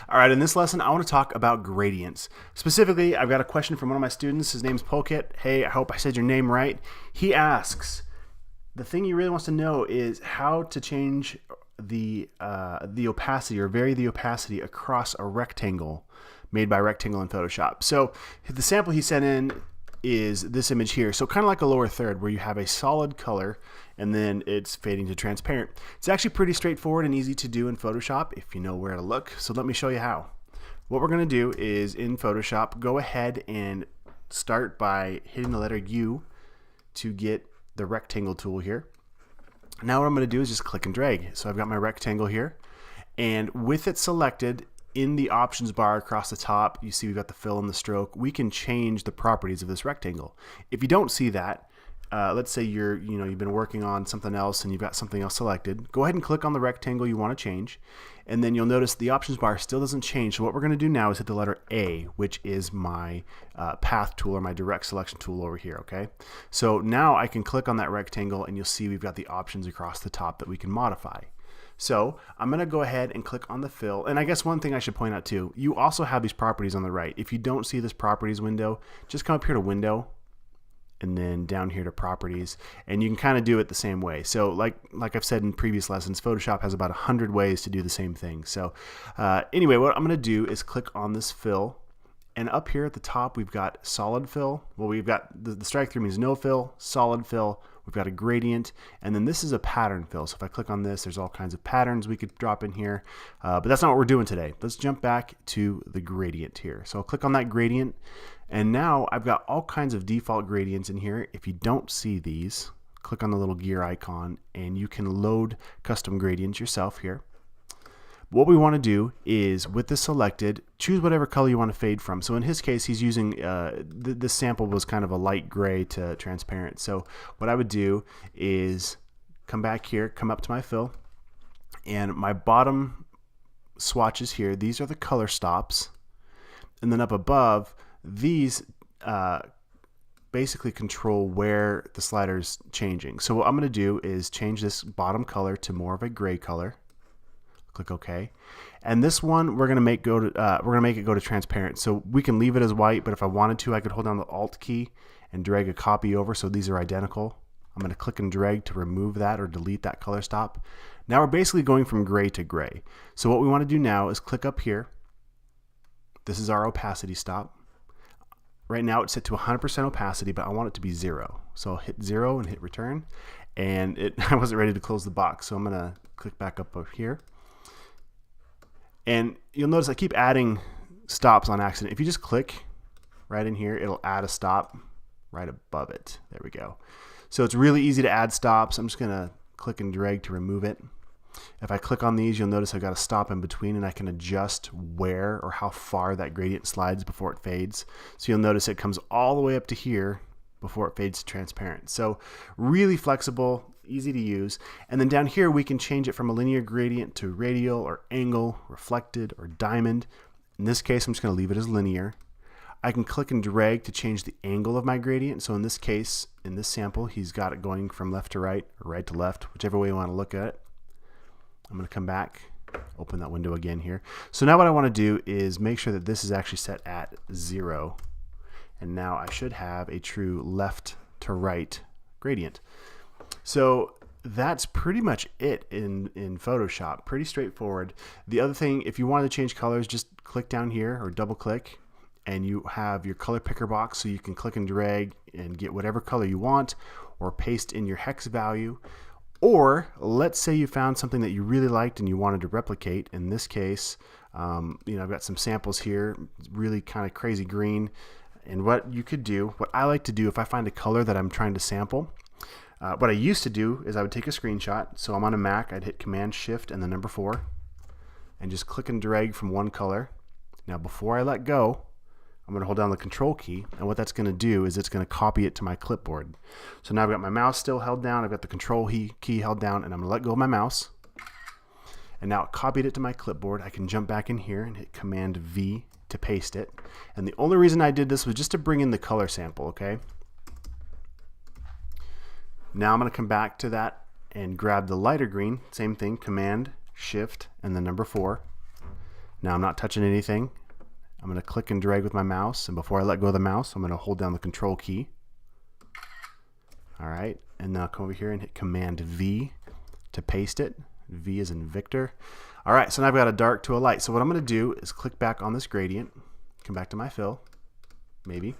All right, in this lesson, I want to talk about gradients. Specifically, I've got a question from one of my students. His name's Pulkit. Hey, I hope I said your name right. He asks, the thing he really wants to know is how to change the opacity or vary the opacity across a rectangle made by Rectangle in Photoshop. So the sample he sent in is this image here. So kind of like a lower third where you have a solid color and then it's fading to transparent. It's actually pretty straightforward and easy to do in Photoshop if you know where to look. So let me show you how. What we're going to do is in Photoshop, go ahead and start by hitting the letter U to get the rectangle tool here. Now what I'm going to do is just click and drag. So I've got my rectangle here, and with it selected, in the options bar across the top, you see we've got the fill and the stroke. We can change the properties of this rectangle. If you don't see that, let's say you've been working on something else and you've got something else selected, go ahead and click on the rectangle you want to change, and then you'll notice the options bar still doesn't change. So what we're going to do now is hit the letter A, which is my path tool or my direct selection tool over here. Okay, so now I can click on that rectangle and you'll see we've got the options across the top that we can modify. So I'm going to go ahead and click on the fill. And I guess one thing I should point out too, you also have these properties on the right. If you don't see this properties window, just come up here to window and then down here to properties, and you can kind of do it the same way. So like I've said in previous lessons, Photoshop has about 100 ways to do the same thing. So anyway, what I'm going to do is click on this fill, and up here at the top we've got solid fill. Well, we've got the strike through means no fill, solid fill, we've got a gradient, and then this is a pattern fill. So if I click on this, there's all kinds of patterns we could drop in here, but that's not what we're doing today. Let's jump back to the gradient here. So I'll click on that gradient, and now I've got all kinds of default gradients in here. If you don't see these, click on the little gear icon and you can load custom gradients yourself here. What we want to do is, with this selected, choose whatever color you want to fade from. So in his case, he's using, this sample was kind of a light gray to transparent. So what I would do is come back here, come up to my fill, and my bottom swatches here, these are the color stops. And then up above, these basically control where the slider's changing. So what I'm going to do is change this bottom color to more of a gray color. Click OK, and this one we're going to make it go to transparent. So we can leave it as white, but if I wanted to, I could hold down the Alt key and drag a copy over so these are identical. I'm going to click and drag to remove that or delete that color stop. Now we're basically going from gray to gray. So what we want to do now is click up here. This is our opacity stop. Right now it's set to 100% opacity, but I want it to be 0. So I'll hit 0 and hit return, and I wasn't ready to close the box, so I'm going to click back up over here. And you'll notice I keep adding stops on accident. If you just click right in here, it'll add a stop right above it. There we go. So it's really easy to add stops. I'm just going to click and drag to remove it. If I click on these, you'll notice I've got a stop in between, and I can adjust where or how far that gradient slides before it fades. So you'll notice it comes all the way up to here before it fades to transparent. So really flexible, easy to use. And then down here we can change it from a linear gradient to radial or angle, reflected or diamond. In this case I'm just going to leave it as linear. I can click and drag to change the angle of my gradient. So in this case, in this sample, he's got it going from left to right or right to left, whichever way you want to look at it. I'm going to come back, open that window again here. So now what I want to do is make sure that this is actually set at 0. And now I should have a true left to right gradient. So that's pretty much it in Photoshop. Pretty straightforward. The other thing, if you wanted to change colors, just click down here or double click, and you have your color picker box, so you can click and drag and get whatever color you want, or paste in your hex value. Or let's say you found something that you really liked and you wanted to replicate. In this case, I've got some samples here, really kind of crazy green. And what you could do, what I like to do if I find a color that I'm trying to sample, what I used to do is I would take a screenshot. So I'm on a Mac, I'd hit Command Shift and the number 4 and just click and drag from one color. Now before I let go, I'm going to hold down the Control key, and what that's going to do is it's going to copy it to my clipboard. So now I've got my mouse still held down, I've got the Control key held down, and I'm going to let go of my mouse. And now it copied it to my clipboard. I can jump back in here and hit Command V to paste it. And the only reason I did this was just to bring in the color sample, okay? Now I'm going to come back to that and grab the lighter green, same thing, Command, Shift, and the number 4. Now I'm not touching anything. I'm going to click and drag with my mouse, and before I let go of the mouse, I'm going to hold down the Control key. All right, and then I'll come over here and hit Command V to paste it. V is in Victor. All right, so now I've got a dark to a light. So what I'm going to do is click back on this gradient, come back to my fill, maybe.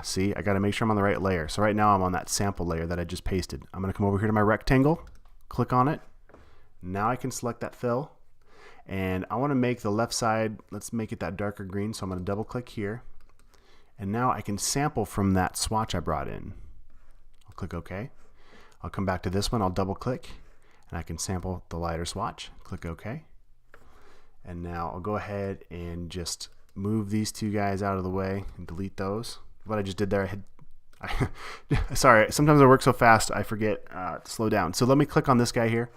See, I got to make sure I'm on the right layer. So right now I'm on that sample layer that I just pasted. I'm going to come over here to my rectangle, click on it. Now I can select that fill, and I want to make the left side, let's make it that darker green. So I'm going to double click here, and now I can sample from that swatch I brought in. I'll click OK. I'll come back to this one, I'll double click, and I can sample the lighter swatch. Click OK. And now I'll go ahead and just move these two guys out of the way and delete those. What I just did there, sorry, sometimes I work so fast I forget to slow down. So let me click on this guy here,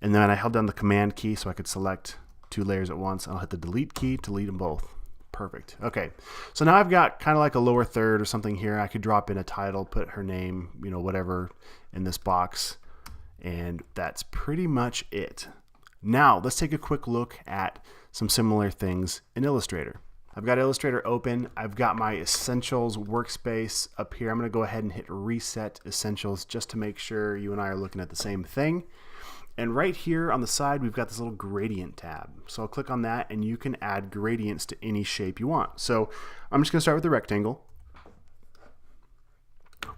and then I held down the Command key so I could select two layers at once. I'll hit the Delete key to delete them both. Perfect. Okay, so now I've got kind of like a lower third or something here. I could drop in a title, put her name, whatever in this box, and that's pretty much it. Now let's take a quick look at some similar things in Illustrator. I've got Illustrator open. I've got my Essentials workspace up here. I'm going to go ahead and hit Reset Essentials just to make sure you and I are looking at the same thing. And right here on the side, we've got this little gradient tab. So I'll click on that, and you can add gradients to any shape you want. So I'm just going to start with the rectangle.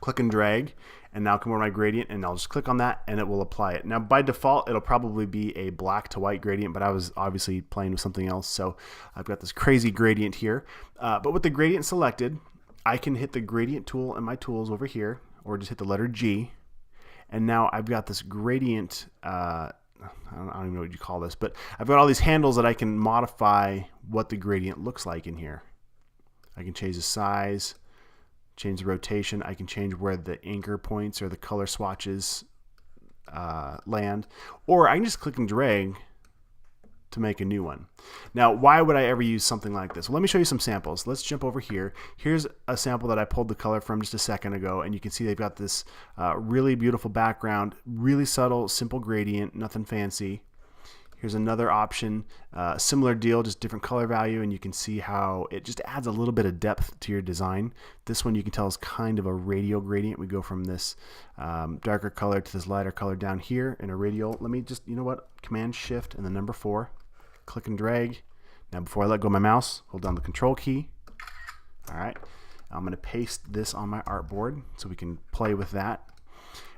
Click and drag, and now come over to my gradient, and I'll just click on that, and it will apply it. Now by default, it'll probably be a black to white gradient, but I was obviously playing with something else, so I've got this crazy gradient here. But with the gradient selected, I can hit the gradient tool in my tools over here, or just hit the letter G, and now I've got this gradient, I don't even know what you call this, but I've got all these handles that I can modify what the gradient looks like in here. I can change the size, change the rotation. I can change where the anchor points or the color swatches land, or I can just click and drag to make a new one. Now, why would I ever use something like this? Well, let me show you some samples. Let's jump over here. Here's a sample that I pulled the color from just a second ago, and you can see they've got this really beautiful background, really subtle, simple gradient, nothing fancy. Here's another option, similar deal, just different color value, and you can see how it just adds a little bit of depth to your design. This one you can tell is kind of a radial gradient. We go from this darker color to this lighter color down here in a radial. Let me just, Command Shift and the number 4, click and drag. Now before I let go of my mouse, hold down the Control key. All right, I'm going to paste this on my artboard so we can play with that.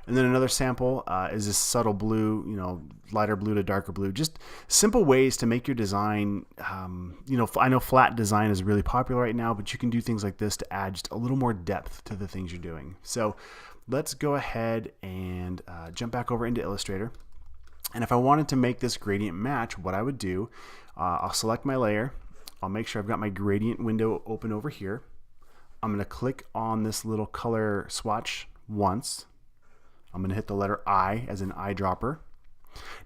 And then another sample is this subtle blue, lighter blue to darker blue. Just simple ways to make your design. I know flat design is really popular right now, but you can do things like this to add just a little more depth to the things you're doing. So let's go ahead and jump back over into Illustrator. And if I wanted to make this gradient match, what I would do, I'll select my layer. I'll make sure I've got my gradient window open over here. I'm going to click on this little color swatch once. I'm going to hit the letter I as in eyedropper.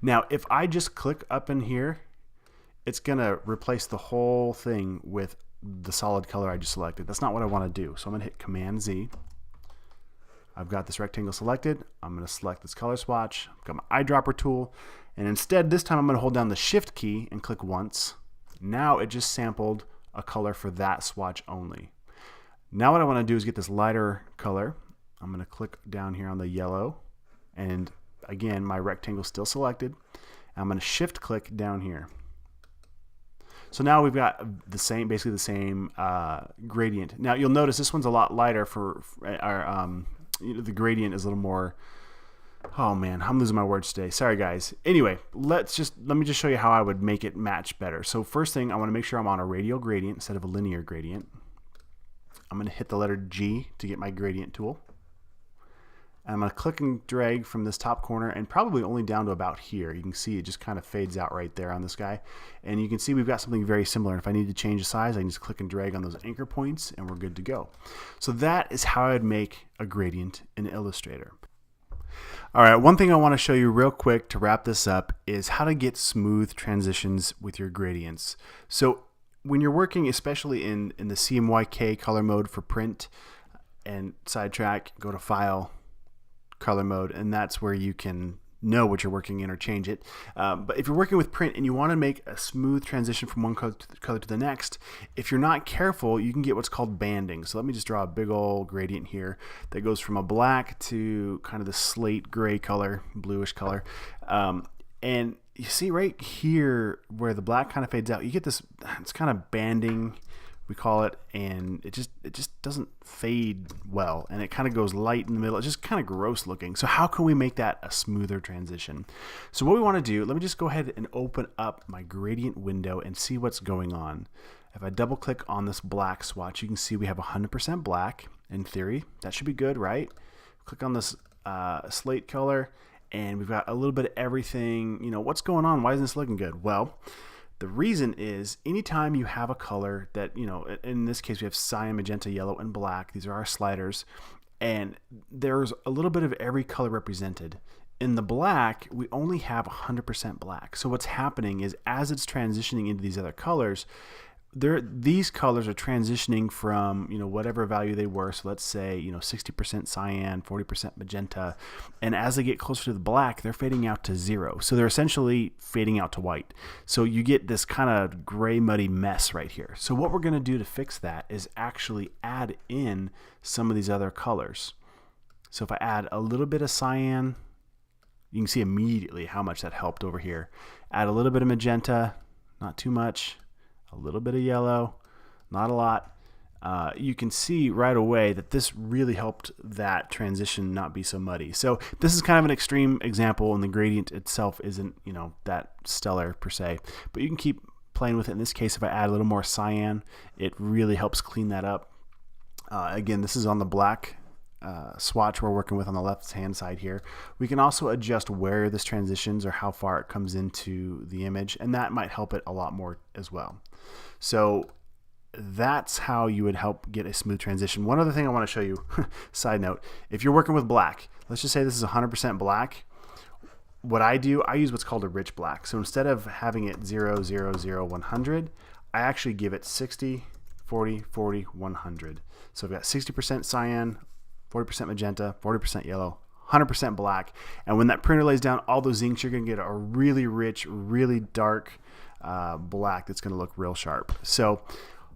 Now, if I just click up in here, it's going to replace the whole thing with the solid color I just selected. That's not what I want to do. So I'm going to hit Command Z. I've got this rectangle selected. I'm going to select this color swatch. I've got my eyedropper tool. And instead, this time I'm going to hold down the Shift key and click once. Now it just sampled a color for that swatch only. Now what I want to do is get this lighter color. I'm going to click down here on the yellow, and again my rectangle still selected. I'm going to shift click down here. So now we've got the same, basically the same gradient. Now you'll notice this one's a lot lighter for our, the gradient is a little more. Oh man, I'm losing my words today. Sorry guys. Anyway, let me just show you how I would make it match better. So first thing, I want to make sure I'm on a radial gradient instead of a linear gradient. I'm going to hit the letter G to get my gradient tool. I'm going to click and drag from this top corner and probably only down to about here. You can see it just kind of fades out right there on this guy. And you can see we've got something very similar. If I need to change the size, I can just click and drag on those anchor points and we're good to go. So that is how I'd make a gradient in Illustrator. All right, one thing I want to show you real quick to wrap this up is how to get smooth transitions with your gradients. So when you're working, especially in the CMYK color mode for print and sidetrack, go to File, color mode, and that's where you can know what you're working in or change it. But if you're working with print and you want to make a smooth transition from one color to the next, if you're not careful, you can get what's called banding. So let me just draw a big old gradient here that goes from a black to kind of the slate gray color, bluish color. And you see right here where the black kind of fades out, you get this, it's kind of banding, we call it, and it just doesn't fade well, and it kind of goes light in the middle. It's just kind of gross looking. So how can we make that a smoother transition? So what we want to do, let me just go ahead and open up my gradient window and see what's going on. If I double click on this black swatch, you can see we have 100% black. In theory, that should be good, right? Click on this slate color, and we've got a little bit of everything. You know, what's going on? Why isn't this looking good? Well, the reason is anytime you have a color that, you know, in this case we have cyan, magenta, yellow, and black. These are our sliders. And there's a little bit of every color represented. In the black, we only have 100% black. So what's happening is as it's transitioning into these other colors, these colors are transitioning from, you know, whatever value they were. So let's say, you know, 60% cyan, 40% magenta. And as they get closer to the black, they're fading out to 0. So they're essentially fading out to white. So you get this kind of gray, muddy mess right here. So what we're going to do to fix that is actually add in some of these other colors. So if I add a little bit of cyan, you can see immediately how much that helped over here. Add a little bit of magenta, not too much. A little bit of yellow, not a lot. You can see right away that this really helped that transition not be so muddy. So this is kind of an extreme example, and the gradient itself isn't, you know, that stellar per se. But you can keep playing with it. In this case, if I add a little more cyan, it really helps clean that up. Again, this is on the black swatch we're working with on the left hand side here. We can also adjust where this transitions or how far it comes into the image, and that might help it a lot more as well. So that's how you would help get a smooth transition. One other thing I want to show you, side note, if you're working with black, let's just say this is 100% black. What I do, I use what's called a rich black. So instead of having it 0, 0, 0, 100, I actually give it 60, 40, 40, 100. So I've got 60% cyan, 40% magenta, 40% yellow, 100% black. And when that printer lays down all those inks, you're going to get a really rich, really dark black that's going to look real sharp. So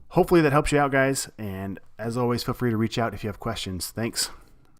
hopefully that helps you out, guys. And as always, feel free to reach out if you have questions. Thanks.